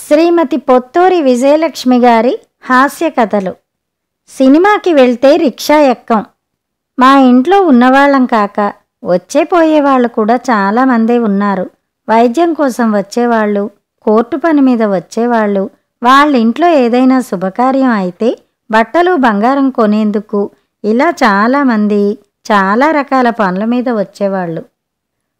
శ్రీమతి పొత్తూరి విజయలక్ష్మి గారి హాస్య కథలు. సినిమాకి వెళ్తే రిక్షా ఎక్కం. మా ఇంట్లో ఉన్నవాళ్ళం కాక వచ్చేపోయేవాళ్ళు కూడా చాలామందే ఉన్నారు. వైద్యం కోసం వచ్చేవాళ్ళు, కోర్టు పని మీద వచ్చేవాళ్ళు, వాళ్ళ ఇంట్లో ఏదైనా శుభకార్యం అయితే బట్టలు బంగారం కొనేందుకు, ఇలా చాలామంది చాలా రకాల పనుల మీద వచ్చేవాళ్ళు.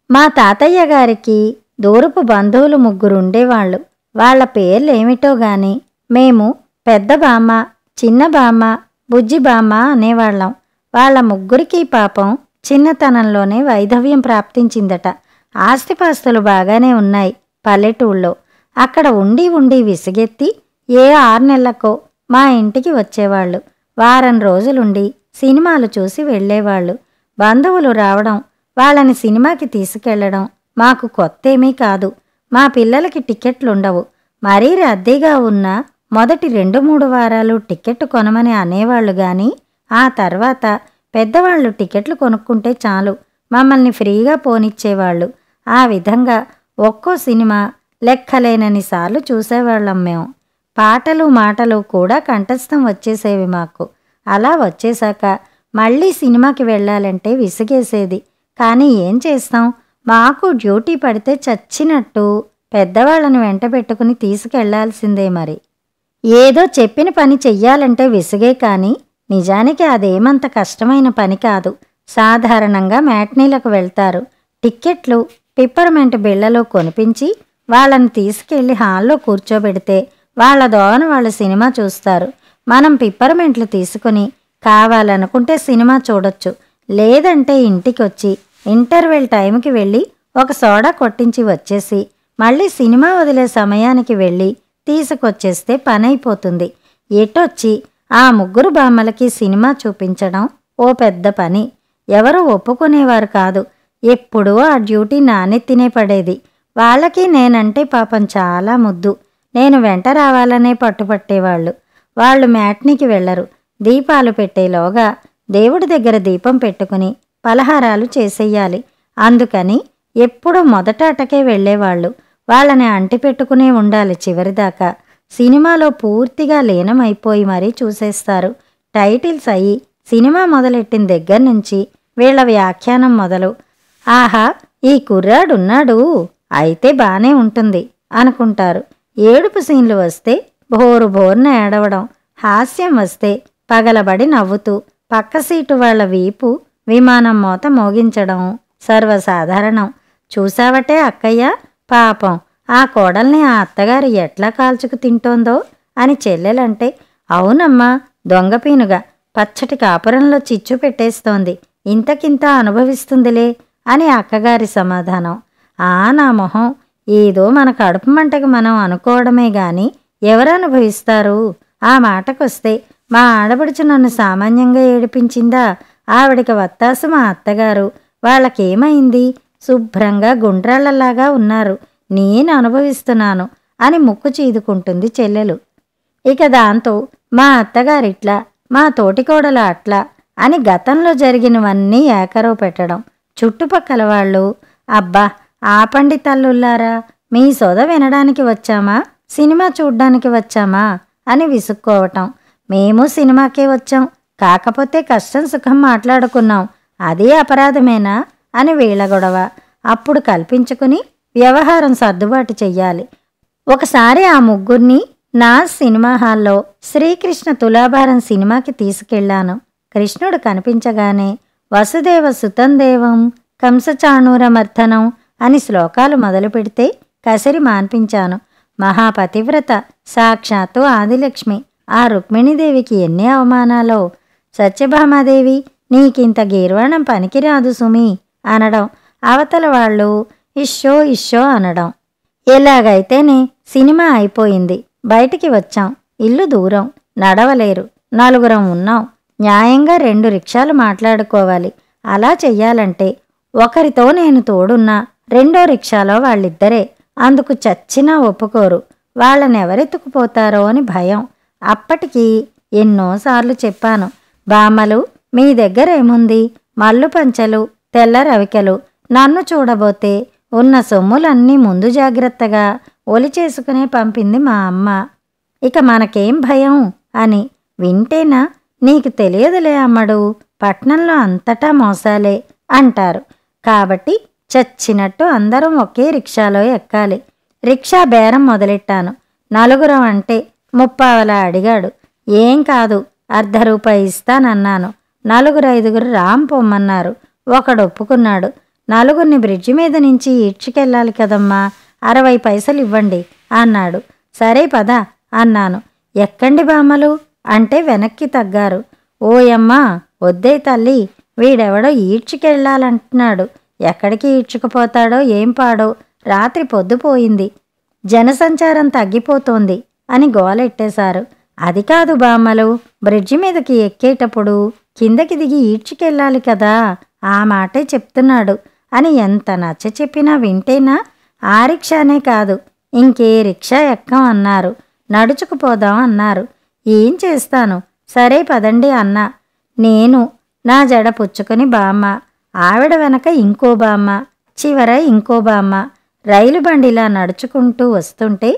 మా తాతయ్య గారికి దూరపు బంధువులు 3 ఉండేవాళ్ళు. వాళ్ళ పేర్లేమిటో గాని మేము పెద్ద బామ్మ, చిన్న బామ్మ, బుజ్జి బామ్మ అనేవాళ్ళం. వాళ్ళ 3కి పాపం చిన్నతనంలోనే వైధవ్యం ప్రాప్తించిందట. ఆస్తిపాస్తులు బాగానే ఉన్నాయి పల్లెటూళ్ళలో. అక్కడ ఉండి ఉండి విసిగెత్తి ఏ 6 నెలలకో మా ఇంటికి వచ్చేవాళ్ళు. వారం రోజులుండి సినిమాలు చూసి వెళ్ళేవాళ్ళు. బంధువులు రావడం, వాళ్ళని సినిమాకి తీసుకెళ్లడం మాకు కొత్తేమీ కాదు. మా పిల్లలకి టికెట్లుండవు. మరీ రద్దీగా ఉన్న మొదటి 2-3 వారాలు టికెట్ కొనమని అనేవాళ్ళు గాని ఆ తర్వాత పెద్దవాళ్ళు టికెట్లు కొనుక్కుంటే చాలు మమ్మల్ని ఫ్రీగా పోనిచ్చేవాళ్ళు. ఆ విధంగా ఒక్కో సినిమా లెక్కలేనన్ని సార్లు చూసేవాళ్ళం మేము. పాటలు మాటలు కూడా కంఠస్థం వచ్చేసేవి మాకు. అలా వచ్చేశాక మళ్ళీ సినిమాకి వెళ్ళాలంటే విసిగేసేది. కానీ ఏం చేస్తాం, మాకు డ్యూటీ పడితే చచ్చినట్టు పెద్దవాళ్ళని వెంట పెట్టుకుని తీసుకెళ్లాల్సిందే. మరి ఏదో చెప్పిన పని చెయ్యాలంటే విసిగే కానీ నిజానికి అదేమంత కష్టమైన పని కాదు. సాధారణంగా మ్యాట్నీలకు వెళ్తారు. టిక్కెట్లు పిప్పర్మెంట్ బిళ్లలో కొనిపించి వాళ్ళని తీసుకెళ్లి హాల్లో కూర్చోబెడితే వాళ్ళ దోవన వాళ్ళు సినిమా చూస్తారు. మనం పిప్పర్మెంట్లు తీసుకుని కావాలనుకుంటే సినిమా చూడొచ్చు. లేదంటే ఇంటికొచ్చి ఇంటర్వెల్ టైంకి వెళ్ళి ఒక సోడా కొట్టించి వచ్చేసి మళ్ళీ సినిమా వదిలే సమయానికి వెళ్ళి తీసుకొచ్చేస్తే పనైపోతుంది. ఎటొచ్చి ఆ 3 బామ్మలకి సినిమా చూపించడం ఓ పెద్ద పని. ఎవరూ ఒప్పుకునేవారు కాదు. ఎప్పుడూ ఆ డ్యూటీ నానెత్తినే పడేది. వాళ్ళకి నేనంటే పాపం చాలా ముద్దు. నేను వెంట రావాలనే పట్టుపట్టేవాళ్ళు. వాళ్ళు మ్యాట్నీకి వెళ్లరు. దీపాలు పెట్టేలోగా దేవుడి దగ్గర దీపం పెట్టుకుని పలహారాలు చేసెయ్యాలి. అందుకని ఎప్పుడూ మొదటాటకే వెళ్లేవాళ్ళు. వాళ్ళని అంటిపెట్టుకునే ఉండాలి చివరిదాకా. సినిమాలో పూర్తిగా లీనమైపోయి మరీ చూసేస్తారు. టైటిల్స్ అయ్యి సినిమా మొదలెట్టిన దగ్గర నుంచి వీళ్ల వ్యాఖ్యానం మొదలు. ఆహా, ఈ కుర్రాడున్నాడు, అయితే బానే ఉంటుంది అనుకుంటారు. ఏడుపు సీన్లు వస్తే బోరు బోర్న ఏడవడం, హాస్యం వస్తే పగలబడి నవ్వుతూ పక్క సీటు వాళ్ల వీపు విమానం మోత మోగించడం సర్వసాధారణం. చూసావటే అక్కయ్య, పాపం ఆ కోడల్ని ఆ అత్తగారు ఎట్లా కాల్చుకు తింటోందో అని చెల్లెలంటే, అవునమ్మా, దొంగపీనుగా పచ్చటి కాపురంలో చిచ్చు పెట్టేస్తోంది, ఇంతకింత అనుభవిస్తుందిలే అని అక్కగారి సమాధానం. నా మొహం, ఏదో మన కడుపు మంటకు మనం అనుకోవడమే గాని ఎవరు అనుభవిస్తారు? ఆ మాటకొస్తే మా ఆడబడుచు నన్ను సామాన్యంగా ఏడిపించిందా? ఆవిడికి వత్తాసు మా అత్తగారు. వాళ్ళకేమైంది? శుభ్రంగా గుండ్రాళ్లలాగా ఉన్నారు, నేను అనుభవిస్తున్నాను అని ముక్కు చీదుకుంటుంది చెల్లెలు. ఇక దాంతో మా అత్తగారిట్లా, మా తోటికోడల అట్లా అని గతంలో జరిగినవన్నీ ఏకరవు పెట్టడం. చుట్టుపక్కల వాళ్ళు, అబ్బా ఆపండి తల్లుల్లారా, మీ సొద వినడానికి వచ్చామా, సినిమా చూడ్డానికి వచ్చామా అని విసుక్కోవటం. మేము సినిమాకే వచ్చాం, కాకపోతే కష్టం సుఖం మాట్లాడుకున్నాం, అదే అపరాధమేనా అని వీళ్ళ గొడవ. అప్పుడు కల్పించుకుని వ్యవహారం సర్దుబాటు చెయ్యాలి. ఒకసారి ఆ 3ని నా సినిమా హాల్లో శ్రీకృష్ణ తులాభారం సినిమాకి తీసుకెళ్లాను. కృష్ణుడు కనిపించగానే వసుదేవ సుతందేవం కంసచాణూరమర్ధనం అని శ్లోకాలు మొదలు పెడితే కసిరి మాన్పించాను. మహాపతివ్రత సాక్షాత్తు ఆదిలక్ష్మి ఆ రుక్మిణీదేవికి ఎన్ని అవమానాలో. సత్యభామాదేవి, నీకింత గీర్వాణం పనికిరాదు సుమి అనడం, అవతల వాళ్ళు ఇష్షో ఇష్షో అనడం. ఎలాగైతేనే సినిమా అయిపోయింది. బయటికి వచ్చాం. ఇల్లు దూరం, నడవలేరు. 4 ఉన్నాం. న్యాయంగా 2 రిక్షాలు మాట్లాడుకోవాలి. అలా చెయ్యాలంటే ఒకరితో నేను తోడున్నా రెండో రిక్షాలో వాళ్ళిద్దరే. అందుకు చచ్చినా ఒప్పుకోరు. వాళ్ళనెవరెత్తుకుపోతారో అని భయం. అప్పటికి ఎన్నోసార్లు చెప్పాను, బామ్మలు మీ దగ్గరేముంది, మల్లు పంచలు, తెల్ల రవికలు, నన్ను చూడబోతే ఉన్న సొమ్ములన్నీ ముందు జాగ్రత్తగా ఒలిచేసుకునే పంపింది మా అమ్మ. ఇక మనకేం భయం అని. వింటేనా, నీకు తెలియదులే అమ్మడు, పట్నంలో అంతటా మోసాలే అంటారు. కాబట్టి చచ్చినట్టు అందరం ఒకే రిక్షాలో ఎక్కాలి. రిక్షా బేరం మొదలెట్టాను. నలుగురం అంటే 30 అడిగాడు. ఏం కాదు, ₹1/2 ఇస్తానన్నాను. 4-5 రామ్ పొమ్మన్నారు. ఒకడు ఒప్పుకున్నాడు. నలుగురిని బ్రిడ్జి మీద నుంచి ఈడ్చుకెళ్ళాలి కదమ్మా, 60 పైసలు ఇవ్వండి అన్నాడు. సరే పద అన్నాను. ఎక్కండి బామ్మలు అంటే వెనక్కి తగ్గారు. ఓయమ్మా వద్దే తల్లి, వీడెవడో ఈడ్చుకెళ్ళాలంటున్నాడు. ఎక్కడికి ఈడ్చుకుపోతాడో ఏం పాడో, రాత్రి పొద్దుపోయింది, జనసంచారం తగ్గిపోతోంది అని గోలెట్టేశారు. అది కాదు బామ్మలు, బ్రిడ్జి మీదకి ఎక్కేటప్పుడు కిందకి దిగి ఈడ్చుకెళ్ళాలి కదా, ఆ మాటే చెప్తున్నాడు అని ఎంత నచ్చ చెప్పినా వింటేనా. ఆ రిక్షానే కాదు, ఇంకే రిక్షా ఎక్కం అన్నారు. నడుచుకుపోదాం అన్నారు. ఏం చేస్తాను, సరే పదండి అన్నా. నేను నా జడ పుచ్చుకొని బామ్మ, ఆవిడ వెనక ఇంకో బామ్మ, చివర ఇంకో బామ్మ. రైలు బండిలా నడుచుకుంటూ వస్తుంటే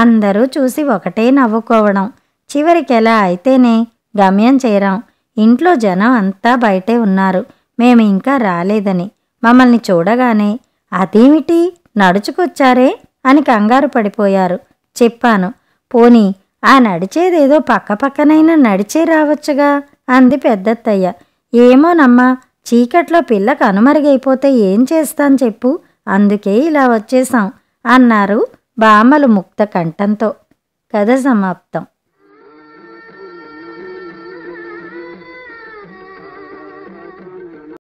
అందరూ చూసి ఒకటే నవ్వుకోవడం. చివరికెలా అయితేనే గమ్యం చేరాం. ఇంట్లో జనం అంతా బయటే ఉన్నారు, మేము ఇంకా రాలేదని. మమ్మల్ని చూడగానే అదేమిటి నడుచుకొచ్చారే అని కంగారు పడిపోయారు. చెప్పాను. పోనీ ఆ నడిచేదేదో పక్కపక్కనైనా నడిచే రావచ్చుగా అంది పెద్దత్తయ్య. ఏమోనమ్మా, చీకట్లో పిల్ల కనుమరుగైపోతే ఏం చేస్తాను చెప్పు, అందుకే ఇలా వచ్చేశాం అన్నారు బామ్మలు ముక్త కంఠంతో. కథ సమాప్తం.